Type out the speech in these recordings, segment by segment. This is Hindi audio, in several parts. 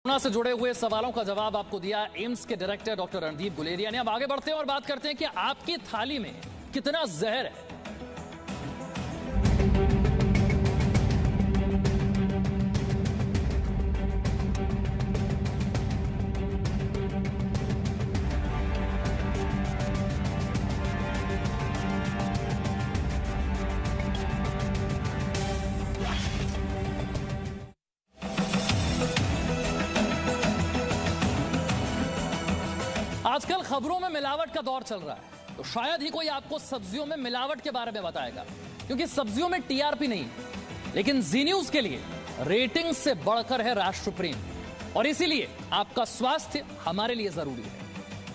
कोरोना से जुड़े हुए सवालों का जवाब आपको दिया एम्स के डायरेक्टर डॉक्टर रणदीप गुलेरिया ने। अब आगे बढ़ते हैं और बात करते हैं कि आपकी थाली में कितना जहर है। आजकल खबरों में मिलावट का दौर चल रहा है, तो शायद ही कोई आपको सब्जियों में मिलावट के बारे में बताएगा, क्योंकि सब्जियों में टीआरपी नहीं, लेकिन जी न्यूज के लिए रेटिंग से बढ़कर है राष्ट्र प्रेम, और इसीलिए आपका स्वास्थ्य हमारे लिए जरूरी है।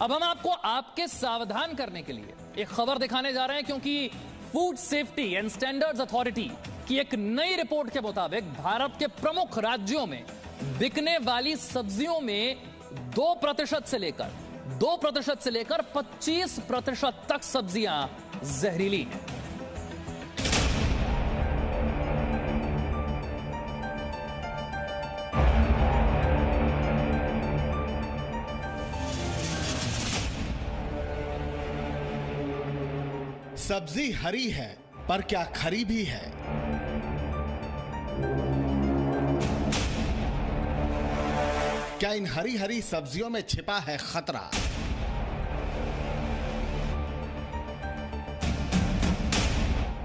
अब हम आपको आपके सावधान करने के लिए एक खबर दिखाने जा रहे हैं, क्योंकि food safety and standards authority की एक नई रिपोर्ट के मुताबिक भारत के प्रमुख राज्यों में बिकने वाली सब्जियों में 2% से लेकर 25% तक सब्जियां जहरीली हैं। सब्जी हरी है, पर क्या खरी भी है? क्या इन हरी हरी सब्जियों में छिपा है खतरा?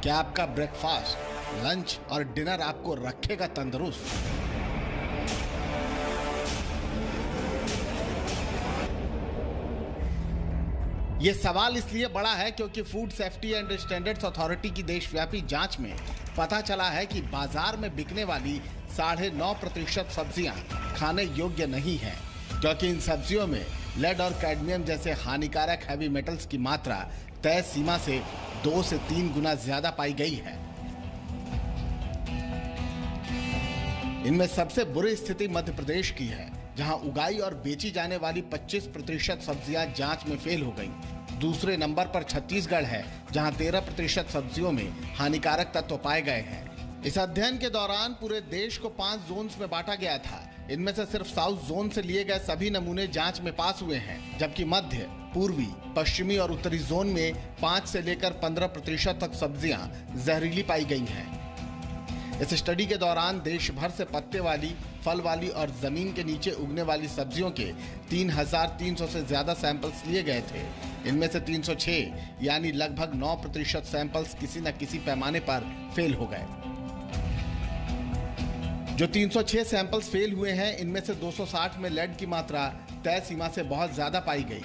क्या आपका ब्रेकफास्ट, लंच और डिनर आपको रखेगा तंदुरुस्त? यह सवाल इसलिए बड़ा है क्योंकि food safety and standards authority की देशव्यापी जांच में पता चला है कि बाजार में बिकने वाली 9.5% सब्जियां खाने योग्य नहीं है, क्योंकि इन सब्जियों में लेड और कैडमियम जैसे हानिकारक हैवी मेटल्स की मात्रा तय सीमा से 2 से 3 गुना ज्यादा पाई गई है। इनमें सबसे बुरी स्थिति मध्य प्रदेश की है, जहां उगाई और बेची जाने वाली 25% सब्जियां जांच में फेल हो गईं। दूसरे नंबर पर छत्तीसगढ़ है, जहां 13% सब्जियों में हानिकारक तत्व पाए गए हैं। इस अध्ययन के दौरान पूरे देश को 5 जोन्स में बांटा गया था। इनमें से सिर्फ साउथ जोन से लिए गए सभी नमूने जांच में पास हुए हैं, जबकि मध्य, पूर्वी, पश्चिमी और उत्तरी जोन में 5 से लेकर 15% तक सब्जियां जहरीली पाई गई हैं। इस स्टडी के दौरान देश भर से पत्ते वाली, फल वाली और जमीन के नीचे उगने वाली सब्जियों के 3,300 से ज्यादा सैंपल्स लिए गए थे। इनमें से 306 यानी लगभग 9% सैंपल्स किसी न किसी पैमाने पर फेल हो गए। जो 306 सैंपल्स फेल हुए हैं, इनमें से 260 में लेड की मात्रा तय सीमा से बहुत ज्यादा पाई गई।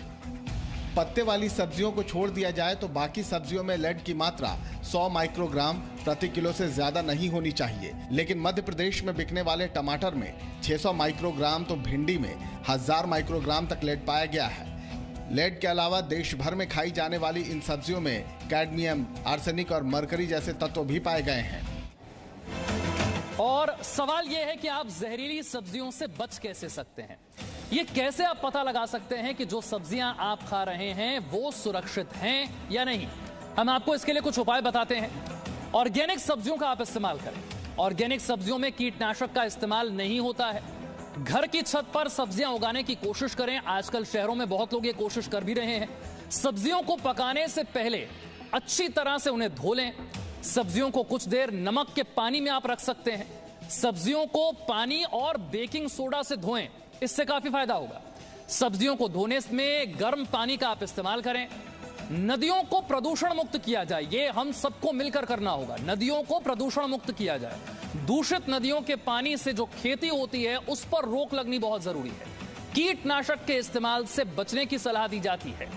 पत्ते वाली सब्जियों को छोड़ दिया जाए तो बाकी सब्जियों में लेड की मात्रा 100 माइक्रोग्राम प्रति किलो से ज्यादा नहीं होनी चाहिए, लेकिन मध्य प्रदेश में बिकने वाले टमाटर में 600 माइक्रोग्राम तो भिंडी में 1000 माइक्रोग्राम तक लेड पाया गया है। लेड के अलावा देश भर में खाई जाने वाली इन सब्जियों में कैडमियम, आर्सेनिक और मरकरी जैसे तत्व भी पाए गए हैं। और सवाल यह है कि आप जहरीली सब्जियों से बच कैसे सकते हैं? ये कैसे आप पता लगा सकते हैं कि जो सब्जियां आप खा रहे हैं वो सुरक्षित हैं या नहीं? हम आपको इसके लिए कुछ उपाय बताते हैं। ऑर्गेनिक सब्जियों का आप इस्तेमाल करें। ऑर्गेनिक सब्जियों में कीटनाशक का इस्तेमाल नहीं होता है। घर की छत पर सब्जियां उगाने की कोशिश करें। आजकल शहरों में बहुत लोग ये कोशिश कर भी रहे हैं। सब्जियों को पकाने से पहले अच्छी तरह से उन्हें धो लें। सब्जियों को कुछ देर नमक के पानी में आप रख सकते हैं। सब्जियों को पानी और बेकिंग सोडा से धोएं, इससे काफी फायदा होगा। सब्जियों को धोने में गर्म पानी का आप इस्तेमाल करें। नदियों को प्रदूषण मुक्त किया जाए, ये हम सबको मिलकर करना होगा। नदियों को प्रदूषण मुक्त किया जाए। दूषित नदियों के पानी से जो खेती होती है उस पर रोक लगनी बहुत जरूरी है। कीटनाशक के इस्तेमाल से बचने की सलाह दी जाती है,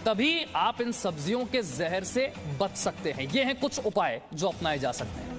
तभी आप इन सब्जियों के जहर से बच सकते हैं। ये हैं कुछ उपाय जो अपनाए जा सकते हैं।